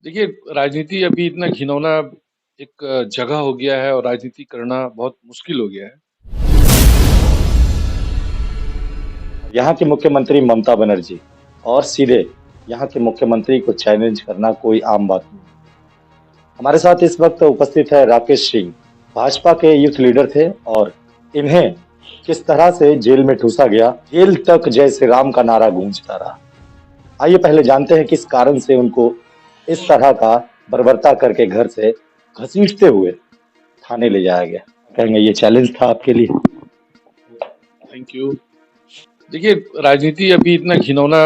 देखिए, राजनीति अभी इतना घिनौना एक जगह हो गया है और राजनीति करना बहुत मुश्किल हो गया है। यहाँ की मुख्यमंत्री ममता बनर्जी और सीधे यहाँ के मुख्यमंत्री को चैलेंज करना कोई आम बात नहीं। हमारे साथ इस वक्त उपस्थित है राकेश सिंह, भाजपा के यूथ लीडर थे और इन्हें किस तरह से जेल में ठूसा गया, जेल तक जय श्री राम का नारा गूंजता रहा। आइए पहले जानते हैं किस कारण से उनको इस तरह का बर्बरता करके घर से घसीटते हुए थाने ले जाया गया। कहेंगे ये चैलेंज था आपके लिए? Thank you. देखिए, राजनीति अभी इतना घिनौना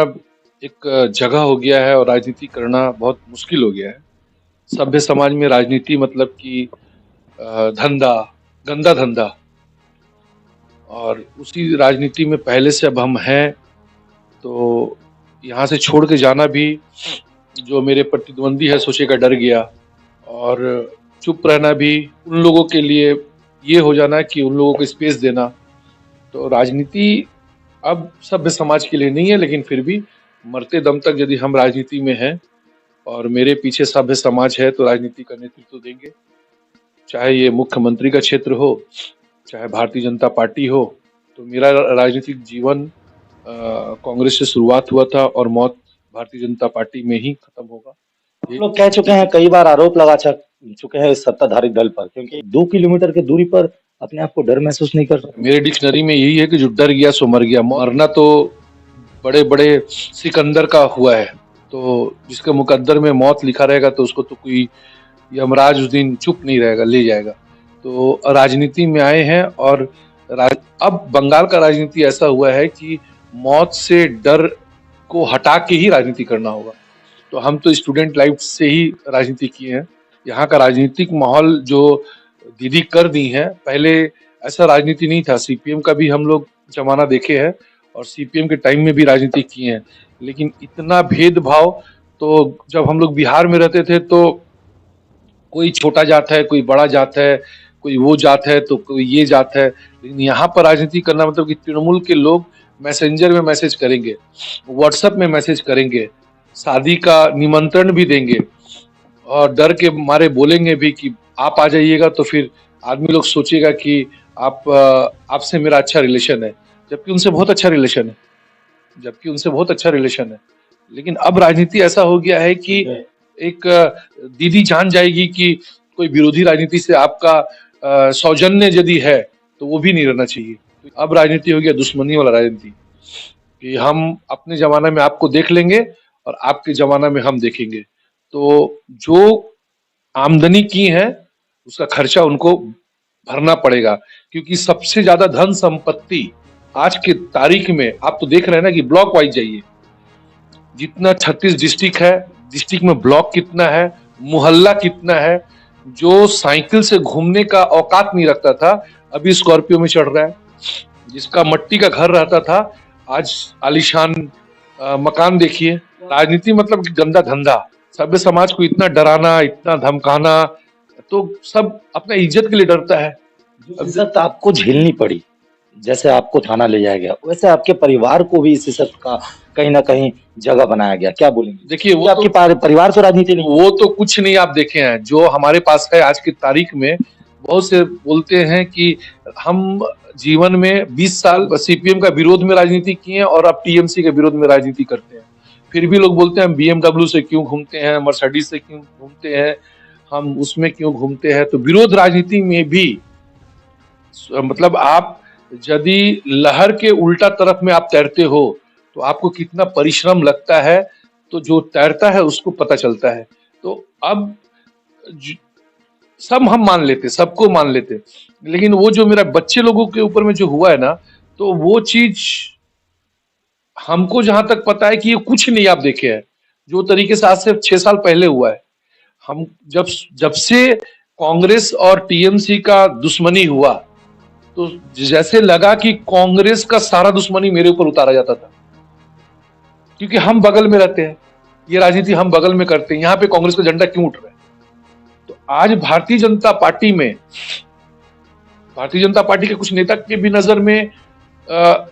एक जगह हो गया है और राजनीति करना बहुत मुश्किल हो गया है। सभ्य समाज में राजनीति मतलब कि धंधा, गंदा धंधा, और उसी राजनीति में पहले से अब हम हैं, तो यहाँ से छोड़ के जाना भी जो मेरे प्रतिद्वंदी है सोचेगा डर गया, और चुप रहना भी उन लोगों के लिए ये हो जाना कि उन लोगों को स्पेस देना। तो राजनीति अब सभ्य समाज के लिए नहीं है, लेकिन फिर भी मरते दम तक यदि हम राजनीति में हैं और मेरे पीछे सभ्य समाज है तो राजनीति का नेतृत्व देंगे, चाहे ये मुख्यमंत्री का क्षेत्र हो, चाहे भारतीय जनता पार्टी हो। तो मेरा राजनीतिक जीवन कांग्रेस से शुरुआत हुआ था और मौत भारतीय जनता पार्टी में ही खत्म होगा। हम लोग कह चुके हैं, कई बार आरोप लगा चुके हैं इस सत्ताधारी दल पर, क्योंकि 2 किलोमीटर की दूरी पर अपने आप को डर महसूस नहीं कर सकते। मेरे डिक्शनरी में यही है कि जो डर गया सो मर गया। मरना तो बड़े बड़े सिकंदर का हुआ है, तो जिसके मुकद्दर में मौत लिखा रहेगा तो उसको तो कोई यमराज उस दिन चुप नहीं रहेगा, ले जाएगा। तो राजनीति में आए हैं और अब बंगाल का राजनीति ऐसा हुआ है कि मौत से डर को हटा के ही राजनीति करना होगा। तो हम तो स्टूडेंट लाइफ से ही राजनीति किए हैं। यहाँ का राजनीतिक माहौल जो दीदी कर दी है, पहले ऐसा राजनीति नहीं था। सीपीएम का भी हम लोग जमाना देखे हैं और सीपीएम के टाइम में भी राजनीति किए हैं, लेकिन इतना भेदभाव तो जब हम लोग बिहार में रहते थे तो कोई छोटा जात है, कोई बड़ा जात है, कोई वो जात है तो कोई ये जात है। लेकिन यहाँ पर राजनीति करना मतलब कि तृणमूल के लोग मैसेंजर में मैसेज करेंगे, व्हाट्सएप में मैसेज करेंगे, शादी का निमंत्रण भी देंगे और डर के मारे बोलेंगे भी कि आप आ जाइएगा, तो फिर आदमी लोग सोचेगा कि आपसे मेरा अच्छा रिलेशन है, जबकि उनसे बहुत अच्छा रिलेशन है। लेकिन अब राजनीति ऐसा हो गया है कि एक दीदी जान जाएगी कि कोई विरोधी राजनीति से आपका सौजन्य यदि है तो वो भी नहीं रहना चाहिए। अब राजनीति हो गया दुश्मनी वाला राजनीति, कि हम अपने जमाना में आपको देख लेंगे और आपके जमाना में हम देखेंगे। तो जो आमदनी की है उसका खर्चा उनको भरना पड़ेगा, क्योंकि सबसे ज्यादा धन संपत्ति आज के तारीख में आप तो देख रहे हैं ना कि ब्लॉक वाइज जाइए, जितना 36 डिस्ट्रिक्ट है, डिस्ट्रिक्ट में ब्लॉक कितना है, मोहल्ला कितना है। जो साइकिल से घूमने का औकात नहीं रखता था अभी स्कॉर्पियो में चढ़ रहा है, जिसका मट्टी का घर रहता था आज आलीशान मकान देखिए। राजनीति मतलब गंदा धंधा। सभ्य समाज को इतना डराना, इतना धमकाना, तो सब अपना इज्जत के लिए डरता है। इज्जत आपको झेलनी पड़ी, जैसे आपको थाना ले जाया गया, वैसे आपके परिवार को भी इस इज्जत का कहीं ना कहीं जगह बनाया गया। क्या बोलेंगे? देखिए, वो आपके परिवार तो राजनीति नहीं, वो तो कुछ नहीं आप देखे हैं। जो हमारे पास है आज की तारीख में, बहुत से बोलते हैं कि हम जीवन में 20 साल सीपीएम का विरोध में राजनीति किए हैं और अब टीएमसी के विरोध में राजनीति करते हैं। फिर भी लोग बोलते हैं हम बीएमडब्ल्यू से क्यों घूमते हैं, मर्सिडीज से क्यों घूमते हैं, हम उसमें क्यों घूमते हैं। तो विरोध राजनीति में भी मतलब आप यदि लहर के उल्टा तरफ में आप तैरते हो तो आपको कितना परिश्रम लगता है, तो जो तैरता है उसको पता चलता है। तो अब सब हम मान लेते, सबको मान लेते, लेकिन वो जो मेरा बच्चे लोगों के ऊपर में जो हुआ है ना, तो वो चीज हमको जहां तक पता है कि ये कुछ नहीं आप देखे हैं, जो तरीके से आज से 6 साल पहले हुआ है। हम जब से कांग्रेस और टीएमसी का दुश्मनी हुआ, तो जैसे लगा कि कांग्रेस का सारा दुश्मनी मेरे ऊपर उतारा जाता था, क्योंकि हम बगल में रहते हैं, ये राजनीति हम बगल में करते हैं, यहाँ पे कांग्रेस का झंडा क्यों उठ रहा है। तो आज भारतीय जनता पार्टी के कुछ नेता के भी नजर में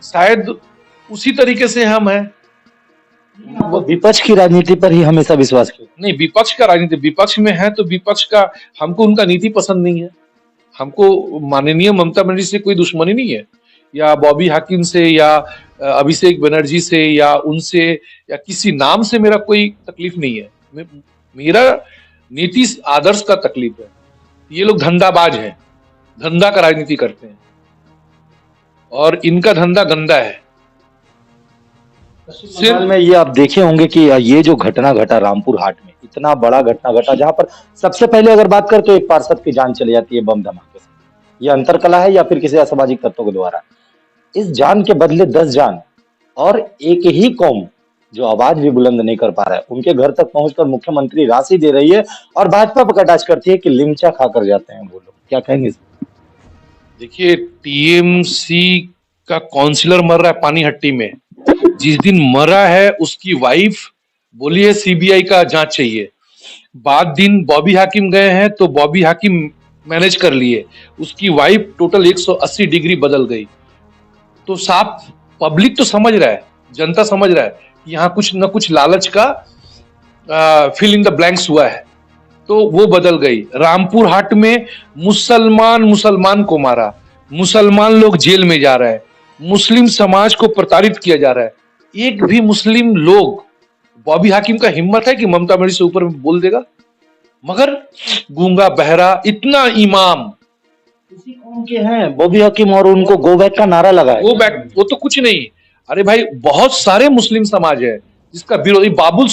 शायद उसी तरीके से हम हैं। वो विपक्ष की राजनीति पर ही हमेशा विश्वास किया। नहीं, विपक्ष का राजनीति, विपक्ष में है तो विपक्ष का, हमको उनका नीति पसंद नहीं है। हमको माननीय ममता बनर्जी से कोई दुश्मनी नहीं है, या बॉबी हाकिम से, या अभिषेक बनर्जी से, या उनसे, या किसी नाम से मेरा कोई तकलीफ नहीं है। मेरा नीति आदर्श का तकलीफ है। ये लोग धंधाबाज हैं, धंधा का राजनीति करते हैं और इनका धंधा गंदा है। बंगाल में ये आप देखे होंगे कि ये जो घटना घटा रामपुर हाट में, इतना बड़ा घटना घटा जहां पर सबसे पहले अगर बात करें तो एक पार्षद की जान चली जाती है बम धमाके से। ये अंतरकला है या फिर किसी असामाजिक तत्वों के द्वारा? इस जान के बदले 10 जान, और एक ही कौम जो आवाज भी बुलंद नहीं कर पा रहा है, उनके घर तक पहुंचकर मुख्यमंत्री राशि दे रही है और भाजपा पर कटाक्ष करती है कि लिमचा खाकर जाते हैं वो लोग। क्या कहेंगे? देखिए, टीएमसी का काउंसिलर मर रहा है पानीहट्टी में। जिस दिन मरा है उसकी वाइफ बोली है सीबीआई का जांच चाहिए। बाद दिन बॉबी हाकिम गए हैं तो बॉबी हाकिम मैनेज कर लिए, उसकी वाइफ टोटल 180 डिग्री बदल गई। तो साफ पब्लिक तो समझ रहा है, जनता समझ रहा है कि यहाँ कुछ न कुछ लालच का फिल इन द ब्लैंक्स हुआ है, तो वो बदल गई। रामपुर हाट में मुसलमान को मारा, मुसलमान लोग जेल में जा रहे हैं, मुस्लिम समाज को प्रताड़ित किया जा रहा है। एक भी मुस्लिम लोग, बॉबी हाकिम का हिम्मत है कि ममता बनर्जी से ऊपर बोल देगा? मगर गूंगा बहरा इतना इमाम इसी कौम के हैं बॉबी हाकिम, और उनको गो बैक का नारा लगा है। गो बैक, वो तो कुछ नहीं। अरे भाई, बहुत सारे मुस्लिम समाज है जिसका विरोधी। बाबुल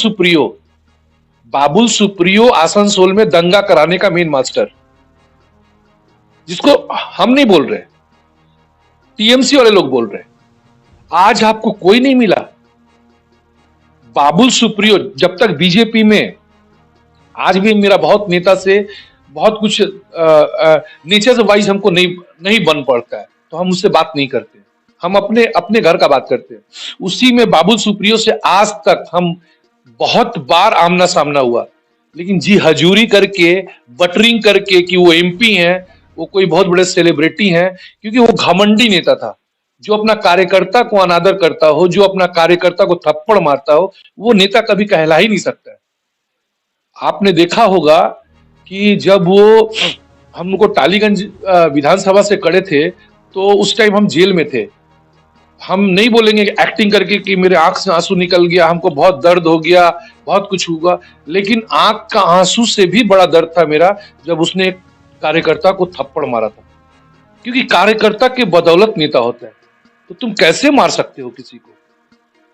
सुप्रियो आसनसोल में दंगा कराने का मेन मास्टर, जिसको हम नहीं बोल रहे, टीएमसी वाले लोग बोल रहे। आज आपको कोई नहीं मिला। बाबुल सुप्रियो जब तक बीजेपी में, आज भी मेरा बहुत नेता से बहुत कुछ नेचर से वाइज हमको नहीं बन पड़ता है, तो हम उससे बात नहीं करते। हम अपने घर का बात करते हैं। उसी में बाबुल सुप्रियो से आज तक हम बहुत बार आमना सामना हुआ, लेकिन जी हजूरी करके, बटरिंग करके कि वो एमपी हैं, वो कोई बहुत बड़े सेलिब्रिटी हैं, क्योंकि वो घमंडी नेता था। जो अपना कार्यकर्ता को अनादर करता हो, जो अपना कार्यकर्ता को थप्पड़ मारता हो, वो नेता कभी कहला ही नहीं सकता है। आपने देखा होगा कि जब वो हम लोग को टालीगंज विधानसभा से कड़े थे, तो उस टाइम हम जेल में थे। हम नहीं बोलेंगे कि एक्टिंग करके कि मेरे आंख से आंसू निकल गया, हमको बहुत दर्द हो गया, बहुत कुछ हुआ, लेकिन आंख का आंसू से भी बड़ा दर्द था मेरा जब उसने एक कार्यकर्ता को थप्पड़ मारा था। क्योंकि कार्यकर्ता के बदौलत नेता होता है, तो तुम कैसे मार सकते हो किसी को?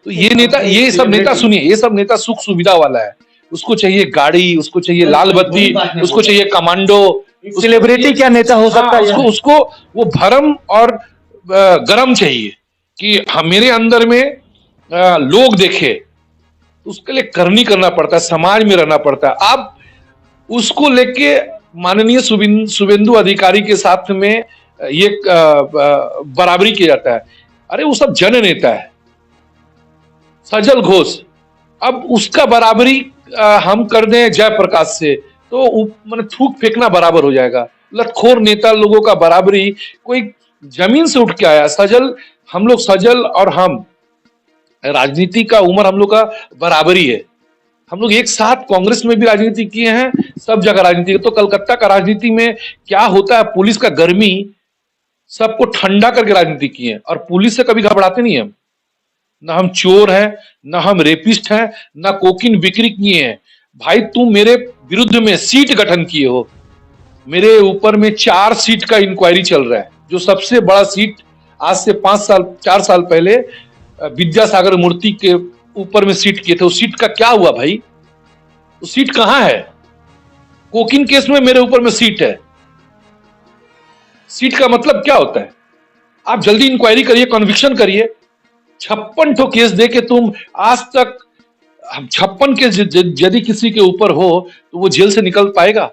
तो ये सब नेता सुनिए, ये सब नेता सुख सुविधा वाला है। उसको चाहिए गाड़ी, उसको चाहिए लाल बत्ती, उसको चाहिए कमांडो। सेलिब्रिटी क्या नेता हो सकता है? उसको वो भरम और गरम चाहिए कि मेरे अंदर में लोग देखे। उसके लिए करनी करना पड़ता है, समाज में रहना पड़ता है। अब उसको लेके माननीय शुभेंदु अधिकारी के साथ में ये बराबरी किया जाता है। अरे वो सब जन नेता है, सजल घोष। अब उसका बराबरी हम कर दें जयप्रकाश से, तो मैंने थूक फेंकना बराबर हो जाएगा। लतखोर नेता लोगों का बराबरी, कोई जमीन से उठ के आया सजल, हम लोग सजल और हम, राजनीति का उम्र हम लोग का बराबरी है। हम लोग एक साथ कांग्रेस में भी राजनीति किए हैं, सब जगह राजनीति। तो कलकत्ता का राजनीति में क्या होता है, पुलिस का गर्मी सबको ठंडा करके राजनीति किए हैं, और पुलिस से कभी घबराते नहीं हम। ना हम चोर हैं, ना हम रेपिस्ट हैं, ना कोकीन बिक्री किए हैं। भाई तुम मेरे विरुद्ध में सीट गठन किए हो, मेरे ऊपर में 4 सीट का इंक्वायरी चल रहा है। जो सबसे बड़ा सीट आज से 4 साल पहले विद्यासागर मूर्ति के ऊपर में सीट किए थे, उस सीट का क्या हुआ भाई? उस सीट कहां है? कोकीन केस में मेरे ऊपर में सीट है। सीट का मतलब क्या होता है? आप जल्दी इंक्वायरी करिए, कन्विक्शन करिए। 56 केस दे के तुम आज तक, 56 केस यदि किसी के ऊपर हो तो वो जेल से निकल पाएगा?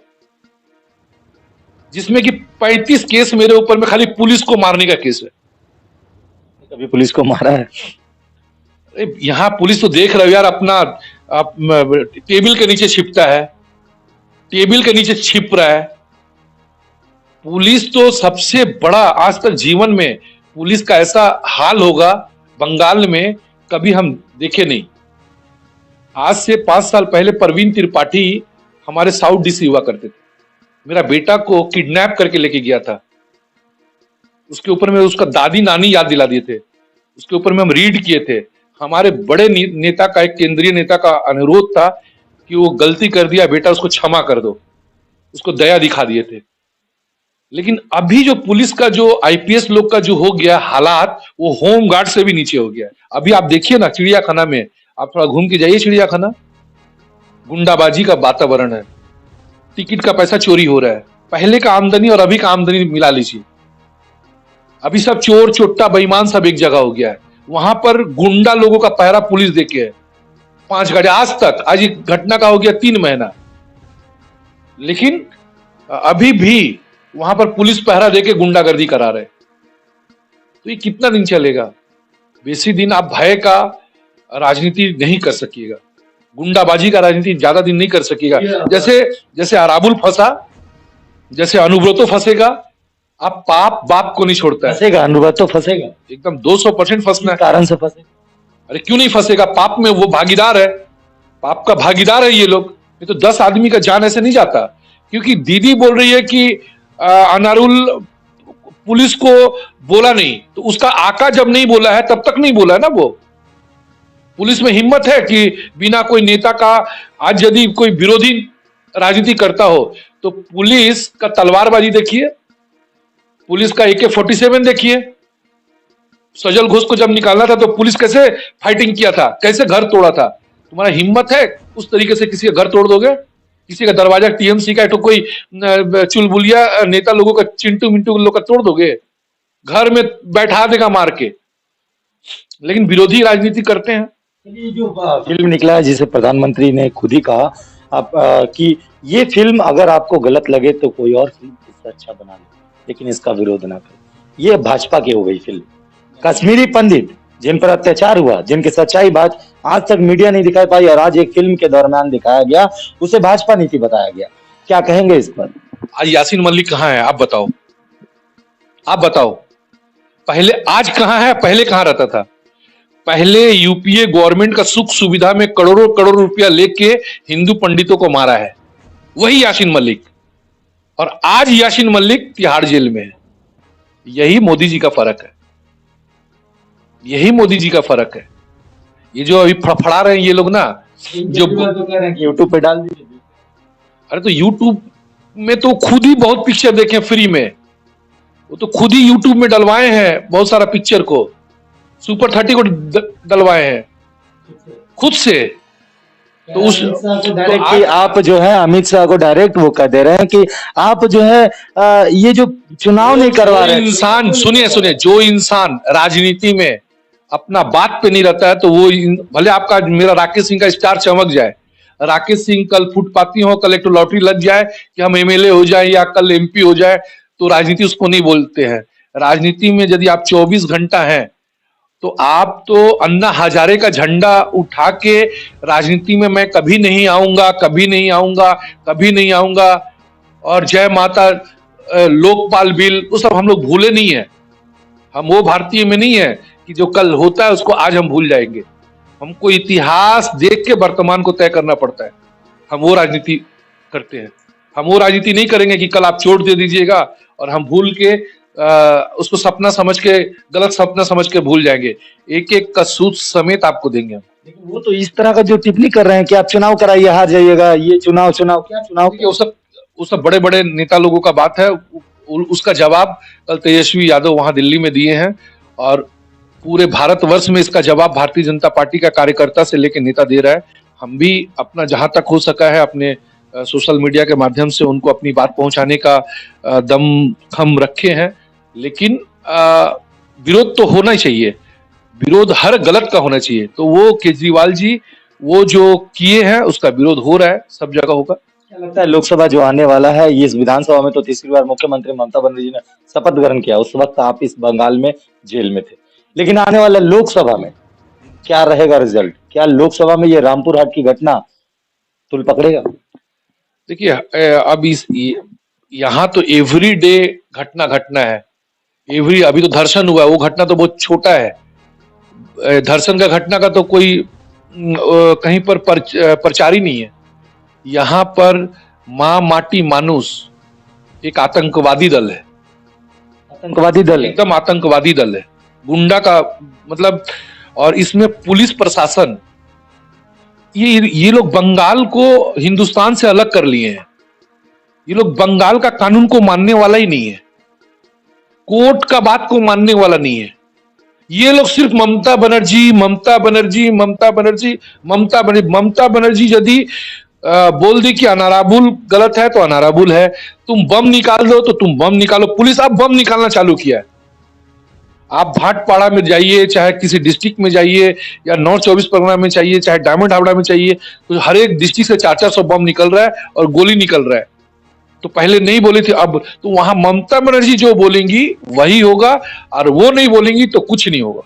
जिसमें कि 35 केस मेरे ऊपर में खाली पुलिस को मारने का केस है। कभी पुलिस को मारा है? यहां पुलिस तो देख रहे हो यार, अपना टेबल के नीचे छिपता है, टेबल के नीचे छिप रहा है। पुलिस तो सबसे बड़ा, आज तक जीवन में पुलिस का ऐसा हाल होगा बंगाल में कभी हम देखे नहीं। आज से 5 साल पहले परवीन त्रिपाठी हमारे साउथ डीसी हुआ करते थे। मेरा बेटा को किडनैप करके लेके गया था, उसके ऊपर में उसका दादी नानी याद दिला दिए थे, उसके ऊपर में हम रीड किए थे। हमारे बड़े नेता का, एक केंद्रीय नेता का अनुरोध था कि वो गलती कर दिया बेटा, उसको क्षमा कर दो, उसको दया दिखा दिए थे। लेकिन अभी जो पुलिस का, जो आईपीएस लोग का जो हो गया हालात, वो होम गार्ड से भी नीचे हो गया। अभी आप देखिए ना चिड़ियाखाना में, आप थोड़ा घूम के जाइए चिड़ियाखाना, गुंडाबाजी का वातावरण है, टिकट का पैसा चोरी हो रहा है। पहले का आमदनी और अभी का आमदनी मिला लीजिए, अभी सब चोर चोट्टा बेईमान सब एक जगह हो गया है। वहां पर गुंडा लोगों का पहरा पुलिस देके है, 5 गाड़ी आज तक, आज एक घटना का हो गया 3 महीना, लेकिन अभी भी वहां पर पुलिस पहरा देके गुंडागर्दी करा रहे। तो ये कितना दिन चलेगा? बेसी दिन आप भय का राजनीति नहीं कर सकिएगा, गुंडाबाजी का राजनीति ज्यादा दिन नहीं कर सकिएगा। जैसे जैसे अराबुल फंसा, जैसे अनुब्रतो फंसेगा, आप पाप बाप को नहीं छोड़ता है। फंसेगा, अनुब्रतो फंसेगा, एकदम 200% फंसना है। कारण से फंसेगा। अरे क्यों नहीं फंसेगा? पाप में वो भागीदार है, पाप का भागीदार है ये लोग। ये तो 10 आदमी का जान ऐसे नहीं जाता। क्योंकि दीदी बोल रही है कि अनारुल पुलिस को बोला नहीं, तो उसका आका जब नहीं बोला है तब तक नहीं बोला है ना। वो पुलिस में हिम्मत है कि बिना कोई नेता का, आज यदि कोई विरोधी राजनीति करता हो तो पुलिस का तलवारबाजी देखिए, पुलिस का AK-47 देखिए। सजल घोष को जब निकालना था तो पुलिस कैसे फाइटिंग किया था, कैसे घर तोड़ा था। तुम्हारा हिम्मत है उस तरीके से किसी का घर तोड़ दोगे? किसी का दरवाजा टीएमसी का तो कोई चुलबुलिया नेता लोगों का, चिंटू मिंटू लोग का तोड़ दोगे? घर में बैठा देगा मार के। लेकिन विरोधी राजनीति करते हैं। जो फिल्म निकला है जिसे प्रधानमंत्री ने खुद ही कहा कि ये फिल्म अगर आपको गलत लगे तो कोई और फिल्म इससे अच्छा बना ले, लेकिन इसका विरोध ना करें। ये भाजपा की हो गई फिल्म। कश्मीरी पंडित जिन पर अत्याचार हुआ, जिनकी सच्चाई बात आज तक मीडिया नहीं दिखा पाई और आज एक फिल्म के दरमियान दिखाया गया, उसे भाजपा नीति बताया गया। क्या कहेंगे इस पर? आज यासीन मलिक कहाँ है? आप बताओ, आप बताओ। पहले आज कहाँ है, पहले कहाँ रहता था? पहले यूपीए गवर्नमेंट का सुख सुविधा में करोड़ों करोड़ रुपया लेके हिंदू पंडितों को मारा है, वही यासीन मलिक। और आज यासीन मलिक तिहाड़ जेल में है। यही मोदी जी का फर्क है, यही मोदी जी का फर्क है। ये जो अभी फड़फड़ा रहे हैं ये लोग ना, जो तो कह रहे हैं कि यूट्यूब पे डाल दीजिए। अरे तो यूट्यूब में तो खुद ही बहुत पिक्चर देखे फ्री में, वो तो खुद ही यूट्यूब में डलवाए हैं बहुत सारा पिक्चर को, सुपर 30 को डलवाए हैं खुद से। तो उस तो आप जो है अमित शाह को डायरेक्ट वो कह दे रहे हैं कि आप जो है ये जो चुनाव नहीं करवा रहे इंसान, सुनिए सुनिए, जो इंसान राजनीति में अपना बात पे नहीं रहता है तो वो भले आपका, मेरा राकेश सिंह का स्टार चमक जाए, राकेश सिंह कल फुटपाती हो, कल एक लॉटरी लग जाए कि हम एमएलए हो जाए या कल एमपी हो जाए, तो राजनीति उसको नहीं बोलते हैं। राजनीति में यदि आप 24 घंटा हैं तो आप तो अन्ना हजारे का झंडा उठा के राजनीति में मैं कभी नहीं आऊंगा, कभी नहीं आऊंगा, कभी नहीं आऊंगा, और जय माता लोकपाल बिल, वो सब हम लोग भूले नहीं है। हम वो भारतीय में नहीं है कि जो कल होता है उसको आज हम भूल जाएंगे। हमको इतिहास देख के वर्तमान को तय करना पड़ता है। हम वो राजनीति करते हैं। हम वो राजनीति नहीं करेंगे कि कल आप चोट दे दीजिएगा और हम भूल के उसको सपना समझ के, गलत सपना समझ के भूल जाएंगे। एक एक का सूद समेत आपको देंगे। लेकिन वो तो इस तरह का जो टिप्पणी कर रहे हैं कि आप चुनाव कराइए, हार जाइएगा, ये चुनाव क्या चुनाव, वो सब बड़े बड़े नेता लोगों का बात है। उसका जवाब कल तेजस्वी यादव वहां दिल्ली में दिए हैं और पूरे भारतवर्ष में इसका जवाब भारतीय जनता पार्टी का कार्यकर्ता से लेकर नेता दे रहा है। हम भी अपना जहां तक हो सका है अपने सोशल मीडिया के माध्यम से उनको अपनी बात पहुंचाने का दम खम रखे हैं। लेकिन विरोध तो होना ही चाहिए, विरोध हर गलत का होना चाहिए। तो वो केजरीवाल जी वो जो किए हैं उसका विरोध हो रहा है, सब जगह होगा। क्या लगता है लोकसभा जो आने वाला है, ये इस विधानसभा में तो तीसरी बार मुख्यमंत्री ममता बनर्जी ने शपथ ग्रहण किया, उस वक्त आप इस बंगाल में जेल में थे, लेकिन आने वाले लोकसभा में क्या रहेगा रिजल्ट? क्या लोकसभा में ये रामपुर हाट की घटना तुल पकड़ेगा? देखिए अब इस यहाँ तो एवरी डे घटना है। अभी तो धर्षण हुआ, वो घटना तो बहुत छोटा है। धर्षण का घटना का तो कोई कहीं पर प्रचारी नहीं है। यहाँ पर माँ माटी मानुस एक आतंकवादी दल है, आतंकवादी दल है। एकदम आतंकवादी दल है, गुंडा का मतलब। और इसमें पुलिस प्रशासन, ये लोग बंगाल को हिंदुस्तान से अलग कर लिए हैं। ये लोग बंगाल का कानून को मानने वाला ही नहीं है, कोर्ट का बात को मानने वाला नहीं है। ये लोग सिर्फ ममता बनर्जी, ममता बनर्जी, ममता बनर्जी, ममता बनर्जी, ममता बनर्जी यदि बोल दी कि अनाराबुल गलत है तो अनाराबुल है, तुम बम निकाल दो तो तुम बम निकालो। पुलिस अब बम निकालना चालू किया है। आप भाटपाड़ा में जाइए, चाहे किसी डिस्ट्रिक्ट में जाइए, या नॉर्थ 24 परगना में चाहिए, चाहे डायमंड हावड़ा में चाहिए, तो हर एक डिस्ट्रिक्ट से 400-400 बम निकल रहा है और गोली निकल रहा है। तो पहले नहीं बोली थी, अब तो वहां ममता बनर्जी जो बोलेंगी वही होगा, और वो नहीं बोलेंगी तो कुछ नहीं होगा।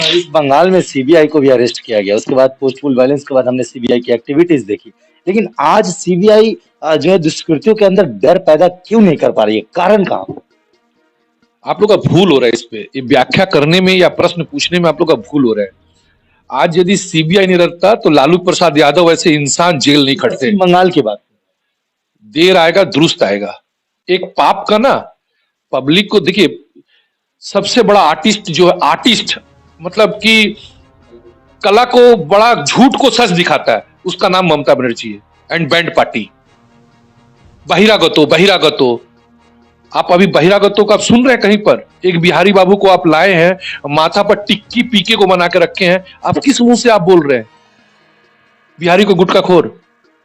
इस बंगाल में सीबीआई को भी अरेस्ट किया गया, उसके बाद पोस्टफुल वायलेंस के बाद हमने सीबीआई की एक्टिविटीज देखी, लेकिन आज सीबीआई जो है दुष्कृतियों के अंदर डर पैदा क्यों नहीं कर पा रही है? कारण कहाँ? आप लोग का भूल हो रहा है इस पे, ये व्याख्या करने में या प्रश्न पूछने में आप लोग का भूल हो रहा है। आज यदि सीबीआई नहीं रहता तो लालू प्रसाद यादव ऐसे इंसान जेल नहीं खटते। बंगाल की बात, देर आएगा दुरुस्त आएगा। एक पाप का ना, पब्लिक को देखिए, सबसे बड़ा आर्टिस्ट जो है, आर्टिस्ट मतलब कि कला को बड़ा झूठ को सच दिखाता है, उसका नाम ममता बनर्जी है। एंड बैंड पार्टी बहिरागतो, बहिरागतो, आप अभी बहिरागतों का आप सुन रहे हैं कहीं पर? एक बिहारी बाबू को आप लाए हैं, माथा पर टिक्की पीके को बना के रखे हैं, आप किस मुंह से आप बोल रहे हैं? बिहारी को गुटखा खोर।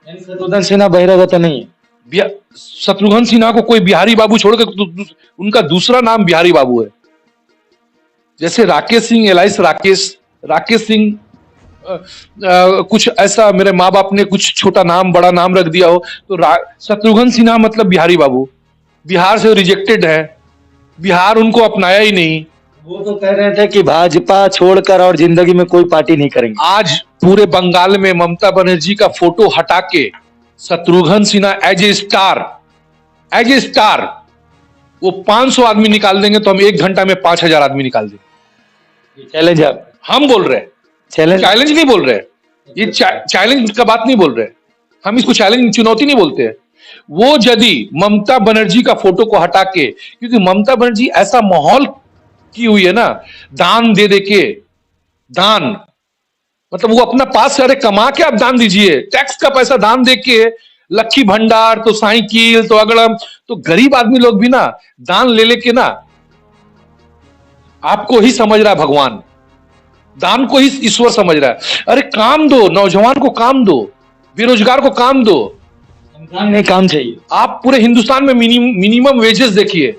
शत्रुघ्न सिन्हा बहिरागत नहीं है। शत्रुघ्न सिन्हा को कोई बिहारी बाबू छोड़कर उनका दूसरा नाम बिहारी बाबू है। जैसे राकेश सिंह, एलाइस राकेश सिंह, कुछ ऐसा मेरे माँ बाप ने कुछ छोटा नाम बड़ा नाम रख दिया हो, तो शत्रुघ्न सिन्हा मतलब बिहारी बाबू। बिहार से रिजेक्टेड है, बिहार उनको अपनाया ही नहीं। वो तो कह रहे थे कि भाजपा छोड़कर और जिंदगी में कोई पार्टी नहीं करेंगे। आज पूरे बंगाल में ममता बनर्जी का फोटो हटा के Shatrughan Sinha as a star वो 500 आदमी निकाल देंगे, तो हम 1 घंटा में 5000 आदमी निकाल देंगे। चैलेंज हम बोल रहे हैं, चैलेंज नहीं बोल रहे, ये चैलेंज का बात नहीं बोल रहे, हम इसको चैलेंज चुनौती नहीं बोलते हैं। वो यदि ममता बनर्जी का फोटो को हटा के, क्योंकि ममता बनर्जी ऐसा माहौल की हुई है ना, दान दे दे के, दान मतलब वो अपना पास से, अरे कमा के आप दान दीजिए, टैक्स का पैसा दान दे के, लक्की भंडार तो साइकिल तो अगड़म, तो गरीब आदमी लोग भी ना दान ले लेके ना, आपको ही समझ रहा है भगवान, दान को ही ईश्वर समझ रहा है। अरे काम दो, नौजवान को काम दो, बेरोजगार को काम दो, नहीं काम चाहिए। आप पूरे हिंदुस्तान में मिनिमम वेजेस देखिए,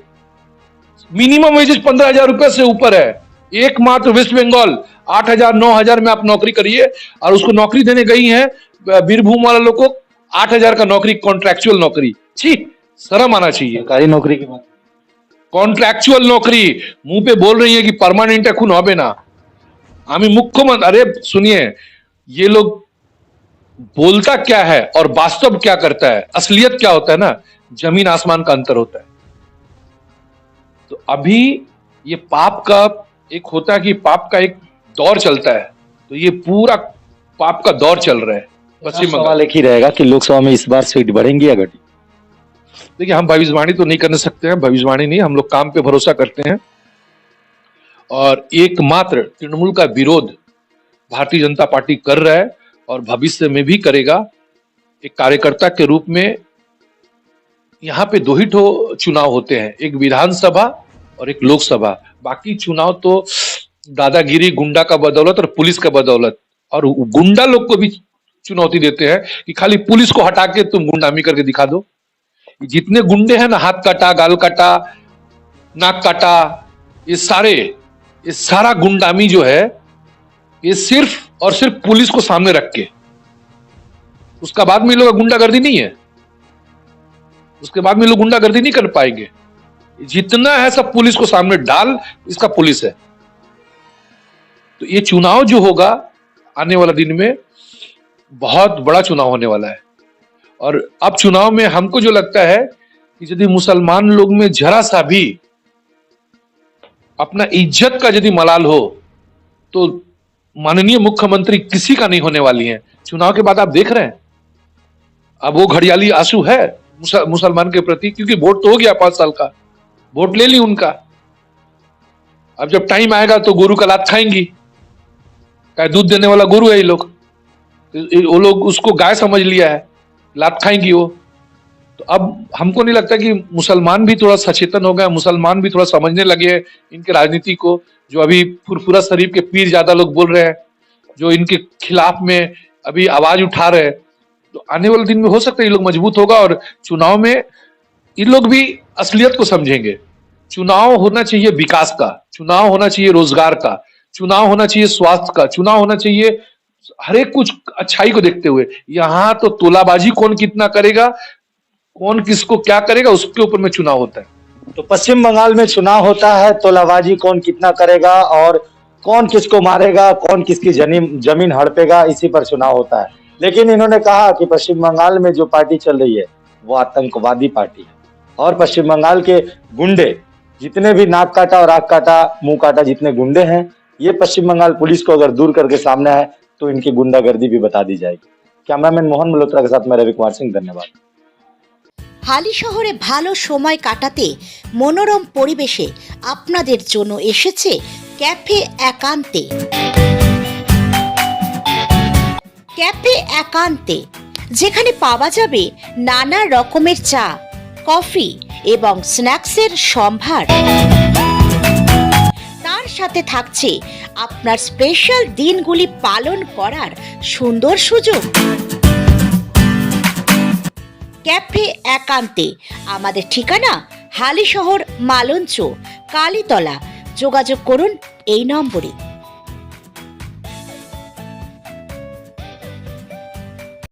मिनिमम वेजेस 15,000 रुपए से ऊपर है। एकमात्र वेस्ट बंगाल 8,000 9,000 में आप नौकरी करिए, और उसको नौकरी देने गई है बीरभूम वाले लोग को 8,000 का नौकरी, कॉन्ट्रैक्चुअल नौकरी। छी, शर्म आना चाहिए। सरकारी नौकरी की बात, कॉन्ट्रैक्चुअल नौकरी मुंह पे बोल रही है कि परमानेंट है, खून হবে ना। आमी मुख्यमंत्री, अरे सुनिए, ये लोग बोलता क्या है और वास्तव क्या करता है, असलियत क्या होता है ना, जमीन आसमान का अंतर होता है। तो अभी ये पाप का एक होता है कि पाप का एक दौर चलता है, तो ये पूरा पाप का दौर चल रहा है पश्चिम बंगाल। सवाल एक ही रहेगा कि लोकसभा में इस बार सीट बढ़ेंगी या घटी? देखिए, हम भविष्यवाणी तो नहीं कर सकते हैं, भविष्यवाणी नहीं, हम लोग काम पे भरोसा करते हैं। और एकमात्र तृणमूल का विरोध भारतीय जनता पार्टी कर रहा है और भविष्य में भी करेगा। एक कार्यकर्ता के रूप में यहाँ पे 2 ही चुनाव होते हैं, एक विधानसभा और एक लोकसभा। बाकी चुनाव तो दादागिरी, गुंडा का बदौलत और पुलिस का बदौलत, और गुंडा लोग को भी चुनौती देते हैं कि खाली पुलिस को हटा के तुम गुंडामी करके दिखा दो। जितने गुंडे हैं ना, हाथ काटा, गाल काटा, नाक काटा, ये सारा गुंडामी जो है, ये सिर्फ और सिर्फ पुलिस को सामने रख के। उसका बाद में लोग गुंडागर्दी नहीं है, उसके बाद में लोग गुंडागर्दी नहीं कर पाएंगे। जितना है सब पुलिस को सामने डाल, इसका पुलिस है। तो ये चुनाव जो होगा आने वाला दिन में, बहुत बड़ा चुनाव होने वाला है। और अब चुनाव में हमको जो लगता है कि यदि मुसलमान लोग में जरा सा भी अपना इज्जत का यदि मलाल हो, तो माननीय मुख्यमंत्री किसी का नहीं होने वाली हैं। चुनाव के बाद आप देख रहे हैं, अब वो घड़ियाली आंसू है मुसलमान के प्रति, क्योंकि वोट तो हो गया 5 साल का, वोट ले ली उनका। अब जब टाइम आएगा तो गुरु का लात खाएंगी, क्या दूध देने वाला गुरु है ये लोग, वो लोग उसको गाय समझ लिया है, लात खाएंगी वो। तो अब हमको नहीं लगता कि मुसलमान भी थोड़ा सचेतन हो गए, मुसलमान भी थोड़ा समझने लगे हैं इनके राजनीति को। जो अभी फुरफुरा शरीफ के पीर ज्यादा लोग बोल रहे हैं, जो इनके खिलाफ में अभी आवाज उठा रहे हैं, तो आने वाले दिन में हो सकता है ये लोग मजबूत होगा और चुनाव में ये लोग भी असलियत को समझेंगे। चुनाव होना चाहिए विकास का, चुनाव होना चाहिए रोजगार का, चुनाव होना चाहिए स्वास्थ्य का, चुनाव होना चाहिए हर एक कुछ अच्छाई को देखते हुए। यहाँ तो तोलाबाजी कौन कितना करेगा, कौन किसको क्या करेगा, उसके ऊपर में चुनाव होता है। तो पश्चिम बंगाल में चुनाव होता है, तोलाबाजी कौन कितना करेगा और कौन किसको मारेगा, कौन किसकी जमीन हड़पेगा, इसी पर चुनाव होता है। लेकिन इन्होंने कहा कि पश्चिम बंगाल में जो पार्टी चल रही है वो आतंकवादी पार्टी है और पश्चिम बंगाल के गुंडे जितने भी नाक काटा और आंख काटा मुंह काटा जितने गुंडे हैं, ये पश्चिम बंगाल पुलिस को अगर दूर करके सामने आए तो इनकी गुंडागर्दी भी बता दी जाएगी। कैमरामैन मोहन मल्होत्रा के साथ मैं रवि कुमार सिंह, धन्यवाद। হালি শহরে ভালো সময় কাটাতে মনোরম পরিবেশে আপনাদের জন্য এসেছে ক্যাফে একান্তে। ক্যাফে একান্তে, যেখানে পাওয়া যাবে নানা রকমের চা, কফি এবং স্ন্যাক্সের সম্ভার। তার সাথে থাকছে আপনার স্পেশাল দিনগুলি পালন করার সুন্দর সুযোগ। ক্যাফে একান্তে, আমাদের ঠিকানা হালিশহর মালঞ্চ, কালীতলা। যোগাযোগ করুন এই নম্বরে।